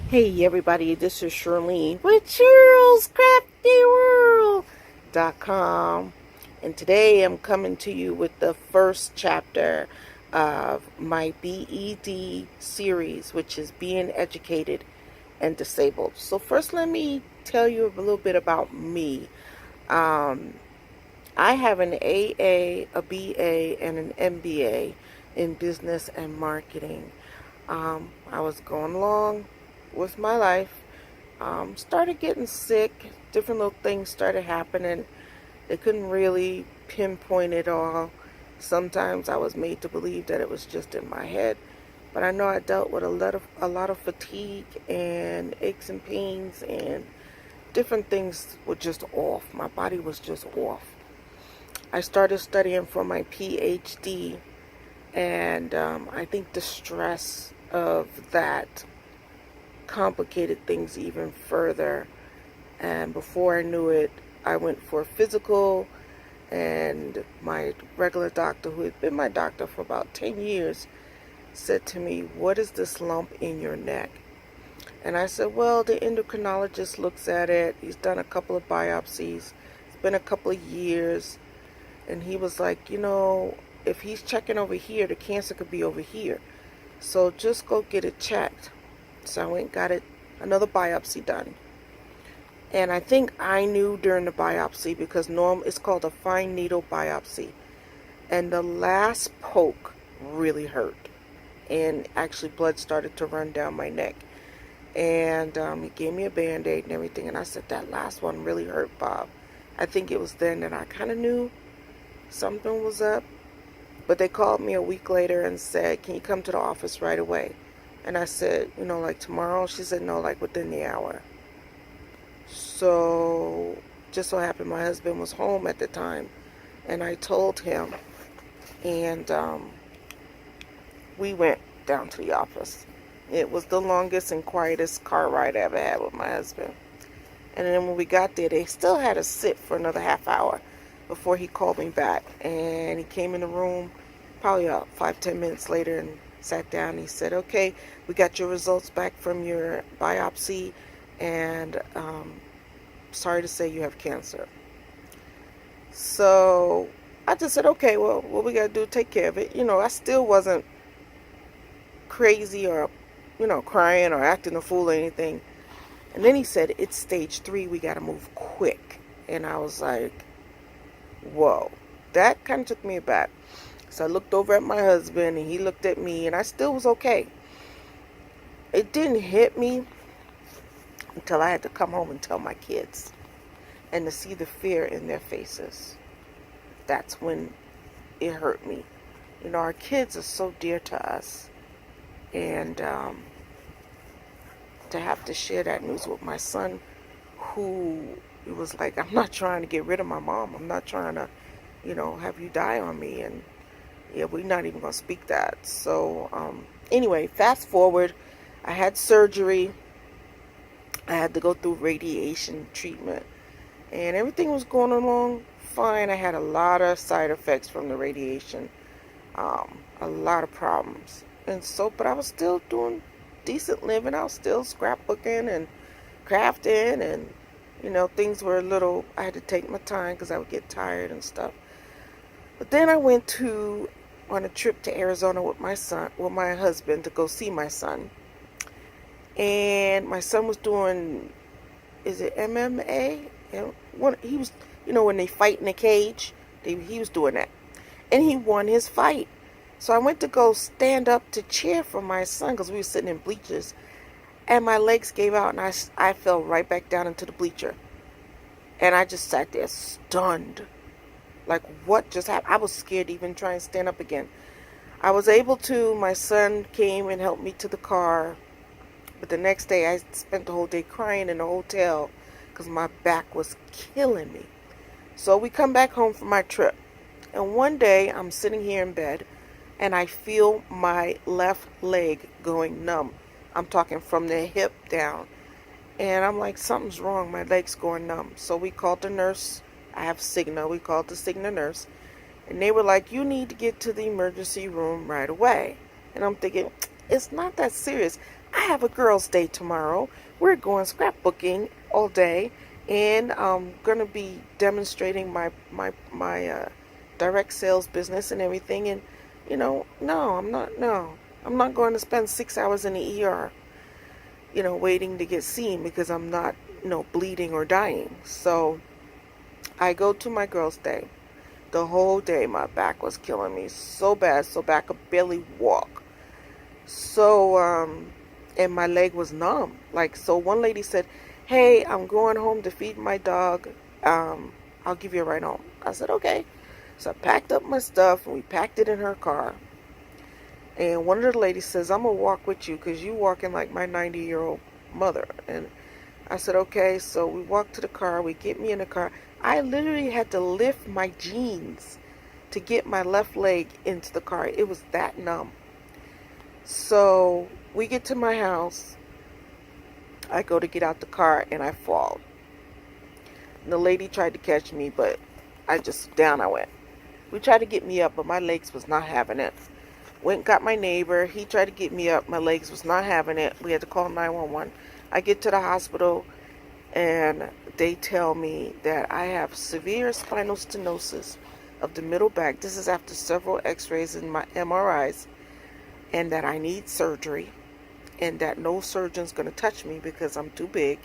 Hey everybody, this is Shirlene with Shirlscraftyworld.com, and today I'm coming to you with the first chapter of my BED series, which is Being Educated and Disabled. So first let me tell you a little bit about me. I have an AA, a BA, and an MBA in business and marketing. I was going along with my life, started getting sick, different little things started happening. They couldn't really pinpoint it all. Sometimes I was made to believe that it was just in my head, but I know I dealt with a lot of fatigue and aches and pains, and different things were just off. My body was just off. I started studying for my PhD, and I think the stress of that complicated things even further. And before I knew it, I went for a physical, and my regular doctor, who had been my doctor for about 10 years, said to me, "What is this lump in your neck?" And I said, "Well, the endocrinologist looks at it. He's done a couple of biopsies. It's been a couple of years." And he was like, if he's checking over here, the cancer could be over here. So just go get it checked. So I went and got another biopsy done. And I think I knew during the biopsy, because it's called a fine needle biopsy. And the last poke really hurt. And actually blood started to run down my neck. And he gave me a Band-Aid and everything. And I said, "That last one really hurt, Bob." I think it was then that I kind of knew something was up. But they called me a week later and said, "Can you come to the office right away?" And I said, like tomorrow? She said, "No, like within the hour." So just so happened my husband was home at the time, and I told him, and we went down to the office. It was the longest and quietest car ride I ever had with my husband. And then when we got there, they still had us sit for another half hour before he called me back. And he came in the room probably about 5-10 minutes later and sat down. He said, "Okay, we got your results back from your biopsy, and sorry to say you have cancer." So I just said, "Okay, well, what we got to do, take care of it." I still wasn't crazy or, crying or acting a fool or anything. And then he said, "It's stage 3, we got to move quick." And I was like, whoa, that kind of took me aback. So I looked over at my husband, and he looked at me, and I still was okay. It didn't hit me until I had to come home and tell my kids, and to see the fear in their faces. That's when it hurt me. Our kids are so dear to us, and to have to share that news with my son, who was like, "I'm not trying to get rid of my mom. I'm not trying to, have you die on me." And yeah, we're not even going to speak that. So anyway, fast forward, I had surgery. I had to go through radiation treatment, and everything was going along fine. I had a lot of side effects from the radiation, a lot of problems. And so, but I was still doing decent living. I was still scrapbooking and crafting, and things were I had to take my time because I would get tired and stuff. But then I went on a trip to Arizona with my husband, to go see my son. And my son was doing, is it MMA? He was, when they fight in a cage, he was doing that. And he won his fight. So I went to go stand up to cheer for my son, because we were sitting in bleachers. And my legs gave out, and I fell right back down into the bleacher. And I just sat there stunned. Like, what just happened? I was scared to even try and stand up again. I was able to. My son came and helped me to the car. But the next day, I spent the whole day crying in the hotel because my back was killing me. So we come back home from my trip. And one day, I'm sitting here in bed, and I feel my left leg going numb. I'm talking from the hip down. And I'm like, something's wrong. My leg's going numb. So we called the nurse. I have Cigna. We called the Cigna nurse. And they were like, "You need to get to the emergency room right away." And I'm thinking, it's not that serious. I have a girls' day tomorrow. We're going scrapbooking all day, and I'm gonna be demonstrating my direct sales business and everything. And no, I'm not. No, I'm not going to spend 6 hours in the ER, waiting to get seen because I'm not, bleeding or dying. So I go to my girls' day. The whole day, my back was killing me so bad, so bad I could barely walk. So, and my leg was numb. Like, so one lady said, "Hey, I'm going home to feed my dog. I'll give you a ride home." I said, "Okay." So I packed up my stuff and we packed it in her car. And one of the ladies says, "I'm going to walk with you because you walking like my 90-year-old mother." And I said, "Okay." So we walk to the car. We get me in the car. I literally had to lift my jeans to get my left leg into the car. It was that numb. So we get to my house. I go to get out the car and I fall. And the lady tried to catch me, but down I went. We tried to get me up, but my legs was not having it. Went and got my neighbor. He tried to get me up. My legs was not having it. We had to call 911. I get to the hospital and they tell me that I have severe spinal stenosis of the middle back. This is after several x-rays and my MRIs, and that I need surgery, and that no surgeon's going to touch me because I'm too big,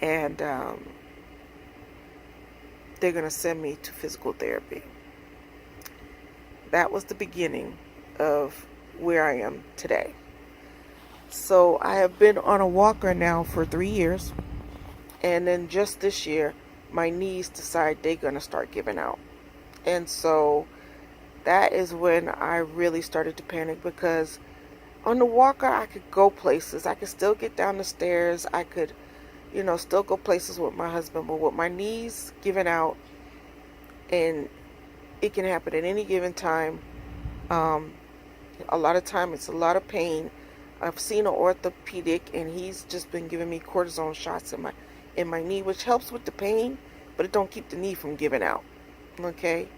and they're going to send me to physical therapy. That was the beginning of where I am today. So I have been on a walker now for 3 years, and then just this year my knees decide they're going to start giving out. And so that is when I really started to panic, because on the walker I could go places. I could still get down the stairs. I could, still go places with my husband. But with my knees giving out, and it can happen at any given time. A lot of time it's a lot of pain. I've seen an orthopedic and he's just been giving me cortisone shots in my knee, which helps with the pain, but it don't keep the knee from giving out. Okay?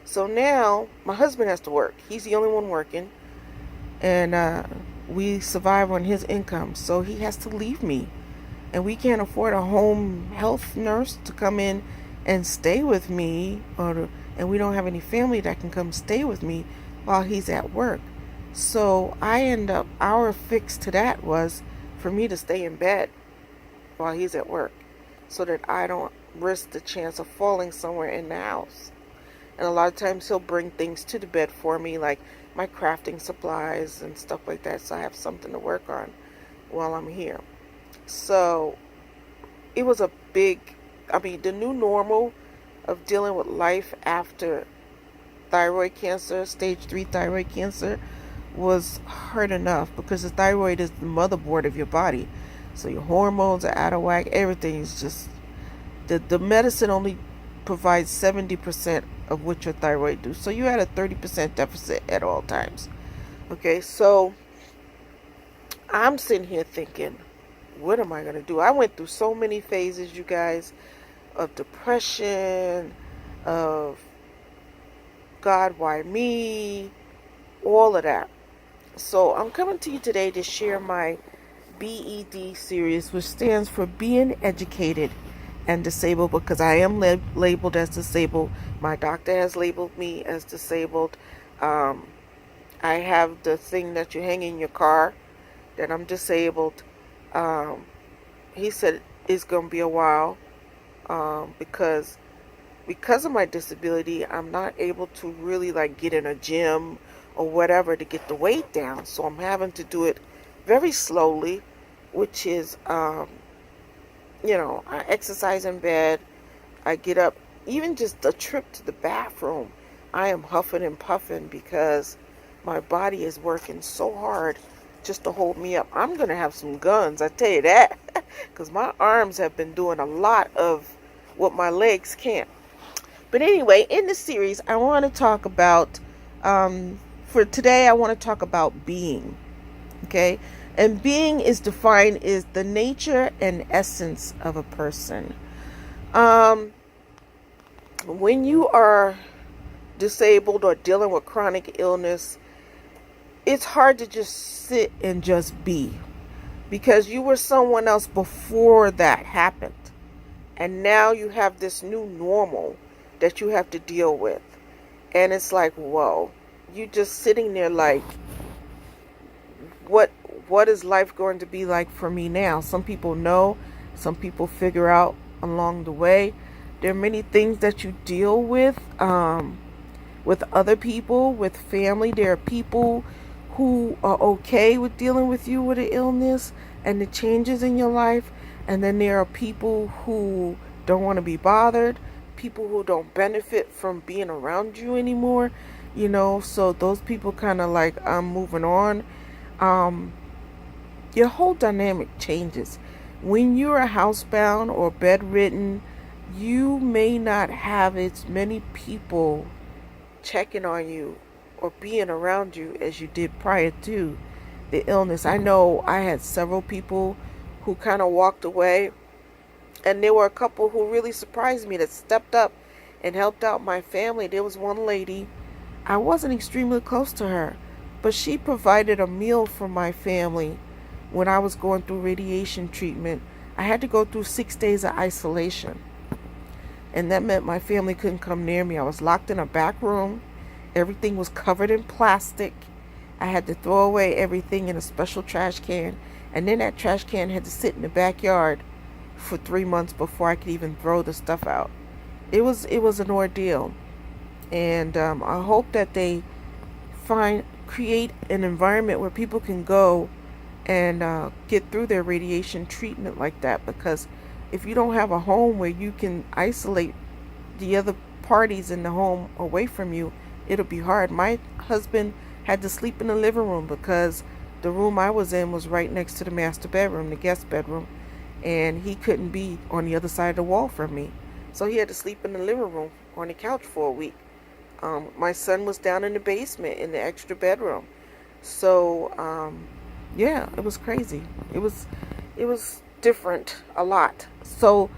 So now my husband has to work. He's the only one working, and we survive on his income. So he has to leave me, and we can't afford a home health nurse to come in and stay with me, and we don't have any family that can come stay with me while he's at work. So our fix to that was for me to stay in bed while he's at work, so that I don't risk the chance of falling somewhere in the house. And a lot of times he'll bring things to the bed for me, like my crafting supplies and stuff like that, so I have something to work on while I'm here. So it was the new normal of dealing with life after thyroid cancer, stage 3 thyroid cancer, was hard enough, because the thyroid is the motherboard of your body. So your hormones are out of whack. Everything is just, the medicine only provides 70% of what your thyroid do. So you had a 30% deficit at all times. Okay, so I'm sitting here thinking, what am I going to do? I went through so many phases, you guys, of depression, of God, why me, all of that. So I'm coming to you today to share my BED series, which stands for Being Educated and Disabled, because I am labeled as disabled. My doctor has labeled me as disabled. I have the thing that you hang in your car that I'm disabled. He said it's going to be a while, because of my disability, I'm not able to really get in a gym or whatever to get the weight down. So I'm having to do it very slowly, which is, I exercise in bed. I get up, even just a trip to the bathroom, I am huffing and puffing because my body is working so hard just to hold me up. I'm going to have some guns, I tell you that, because my arms have been doing a lot of what my legs can't. But anyway, in this series, I want to talk about, for today, I want to talk about being, okay? And being is defined as the nature and essence of a person. When you are disabled or dealing with chronic illness, it's hard to just sit and just be. because you were someone else before that happened. And now you have this new normal that you have to deal with. And it's like, whoa, you just sitting there like, what what is life going to be like for me now? Some people know, some people figure out along the way. There are many things that you deal with other people, with family. There are people who are okay with dealing with you with an illness and the changes in your life. And then there are people who don't want to be bothered, people who don't benefit from being around you anymore, so those people kind of like, I'm moving on. Um, your whole dynamic changes. When you're housebound or bedridden, you may not have as many people checking on you or being around you as you did prior to the illness. I know I had several people who kind of walked away, and there were a couple who really surprised me that stepped up and helped out my family. There was one lady, I wasn't extremely close to her, but she provided a meal for my family when I was going through radiation treatment. I had to go through 6 days of isolation, and that meant my family couldn't come near me. I was locked in a back room. Everything was covered in plastic. I had to throw away everything in a special trash can, and then that trash can had to sit in the backyard for 3 months before I could even throw the stuff out. It was an ordeal, and I hope that they create an environment where people can go and get through their radiation treatment like that. Because if you don't have a home where you can isolate the other parties in the home away from you, it'll be hard. My husband had to sleep in the living room because the room I was in was right next to the master bedroom, the guest bedroom, and he couldn't be on the other side of the wall from me. So he had to sleep in the living room on the couch for a week. My son was down in the basement in the extra bedroom. So, yeah, it was crazy. It was different a lot. So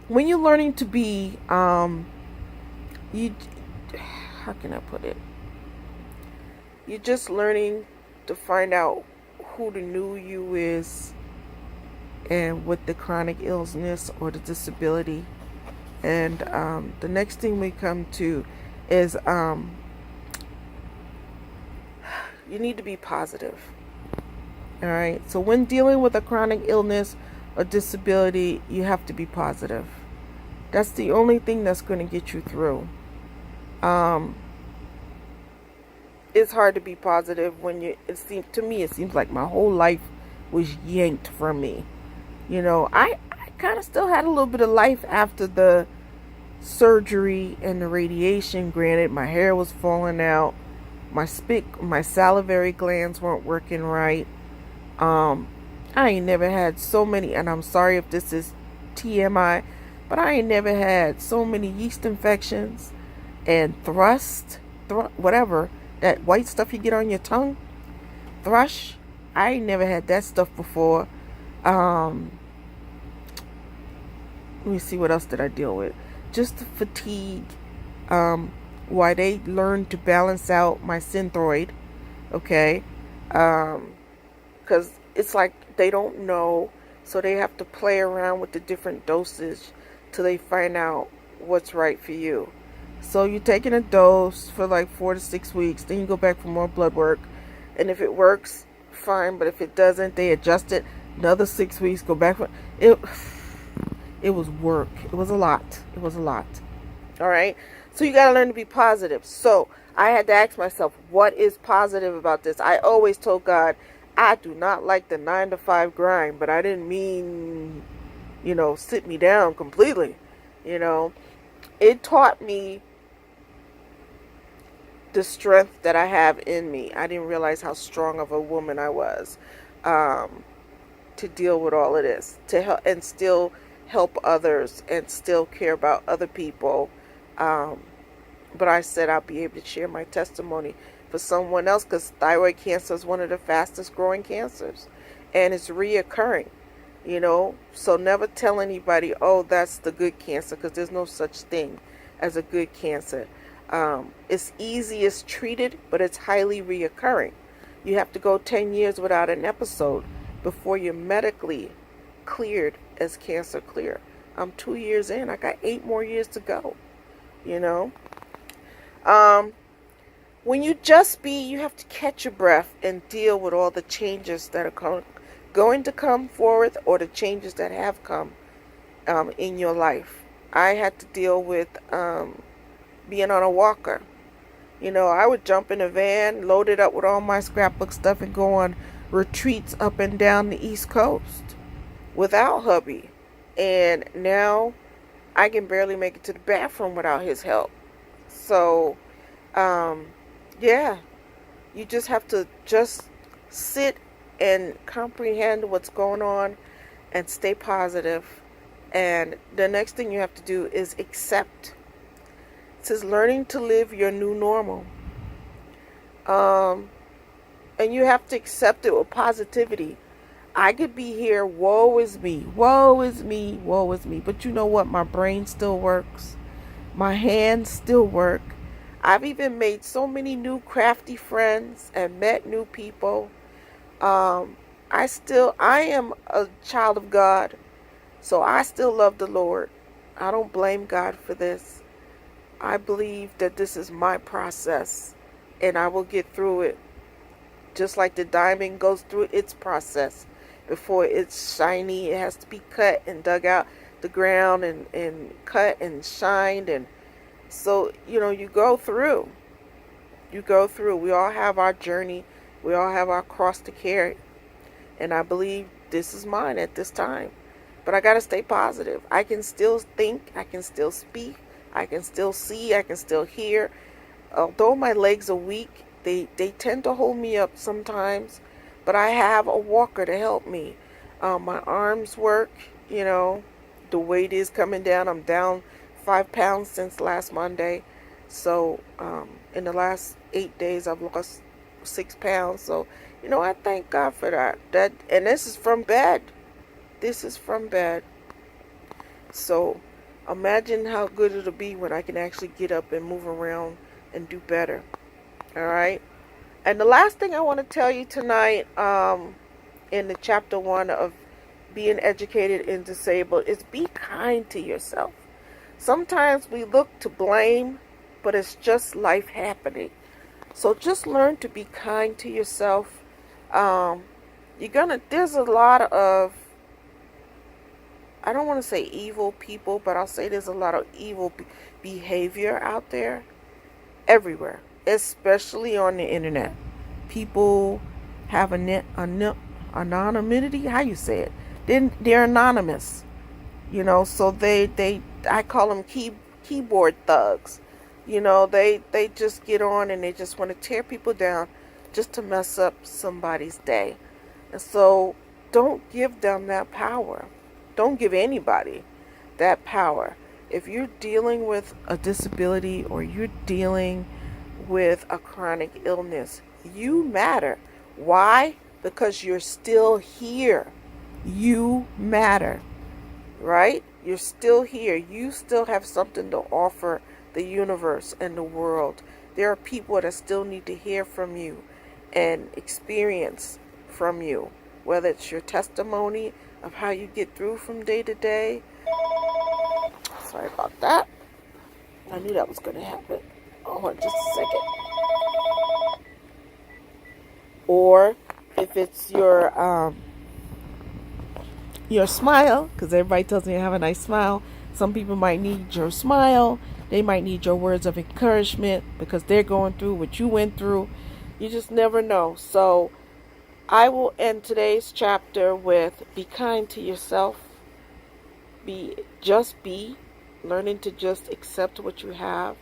when you're learning to be, how can I put it? You're just learning to find out who the new you is and with the chronic illness or the disability. And the next thing we come to is you need to be positive. All right. So when dealing with a chronic illness or disability, you have to be positive. That's the only thing that's going to get you through. It's hard to be positive when to me it seems like my whole life was yanked from me. I kind of still had a little bit of life after the surgery and the radiation. Granted, my hair was falling out, my salivary glands weren't working right. I ain't never had so many, and I'm sorry if this is TMI, but I ain't never had so many yeast infections and whatever, that white stuff you get on your tongue, thrush. I ain't never had that stuff before. Let me see, what else did I deal with? Just the fatigue. Why they learned to balance out my synthroid, okay? Because it's like they don't know, so they have to play around with the different dosage till they find out what's right for you. So you're taking a dose for like 4 to 6 weeks, then you go back for more blood work, and if it works, fine. But if it doesn't, they adjust it. Another 6 weeks, go back for it. It was work. It was a lot. All right. So you got to learn to be positive. So I had to ask myself, what is positive about this? I always told God, I do not like the 9 to 5 grind, but I didn't mean, sit me down completely. It taught me the strength that I have in me. I didn't realize how strong of a woman I was, to deal with all of this, to help and still help others and still care about other people. But I said I'll be able to share my testimony for someone else, because thyroid cancer is one of the fastest growing cancers, and it's reoccurring. So never tell anybody, oh, that's the good cancer, because there's no such thing as a good cancer. It's easiest treated, but it's highly reoccurring. You have to go 10 years without an episode. before you're medically cleared as cancer clear. I'm 2 years in. I got 8 more years to go, you know. Um, when you just be, you have to catch your breath and deal with all the changes that are going to come forward, or the changes that have come in your life. I had to deal with being on a walker. You know, I would jump in a van, load it up with all my scrapbook stuff, and go on retreats up and down the East Coast without hubby. And now I can barely make it to the bathroom without his help. So, yeah, you just have to just sit and comprehend what's going on and stay positive. And the next thing you have to do is accept. It says learning to live your new normal. And you have to accept it with positivity. I could be here, woe is me, woe is me, woe is me. But you know what? My brain still works. My hands still work. I've even made so many new crafty friends and met new people. I am a child of God. So I still love the Lord. I don't blame God for this. I believe that this is my process, and I will get through it. Just like the diamond goes through its process. Before it's shiny, it has to be cut and dug out the ground and cut and shined. And so, you go through. You go through. We all have our journey. We all have our cross to carry. And I believe this is mine at this time. But I got to stay positive. I can still think. I can still speak. I can still see. I can still hear. Although my legs are weak, they tend to hold me up sometimes. But I have a walker to help me. My arms work, The weight is coming down. I'm down 5 pounds since last Monday. So in the last 8 days, I've lost 6 pounds. So, I thank God for that. And this is from bed. This is from bed. So imagine how good it'll be when I can actually get up and move around and do better. All right. And the last thing I want to tell you tonight, in the chapter 1 of being educated and disabled, is be kind to yourself. Sometimes we look to blame, but it's just life happening. So just learn to be kind to yourself. There's a lot of, I don't want to say evil people, but I'll say there's a lot of evil behavior out there everywhere, especially on the internet. People have anonymity. How you say it? They're anonymous, So I call them keyboard thugs. They just get on and they just want to tear people down, just to mess up somebody's day. And so don't give them that power. Don't give anybody that power. If you're dealing with a disability or you're dealing with a chronic illness, you matter. Why? Because you're still here. You matter, right? You're still here. You still have something to offer the universe and the world. There are people that still need to hear from you and experience from you, whether it's your testimony of how you get through from day to day. Sorry about that. I knew that was going to happen. Hold on just a second. Or if it's your smile, because everybody tells me you have a nice smile. Some people might need your smile. They might need your words of encouragement because they're going through what you went through. You just never know. So I will end today's chapter with be kind to yourself. Be learning to just accept what you have.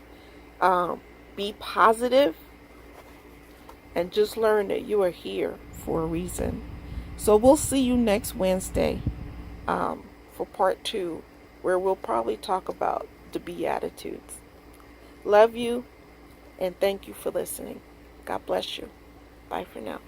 Be positive. And just learn that you are here for a reason. So we'll see you next Wednesday for part 2, where we'll probably talk about the Beatitudes. Love you, and thank you for listening. God bless you. Bye for now.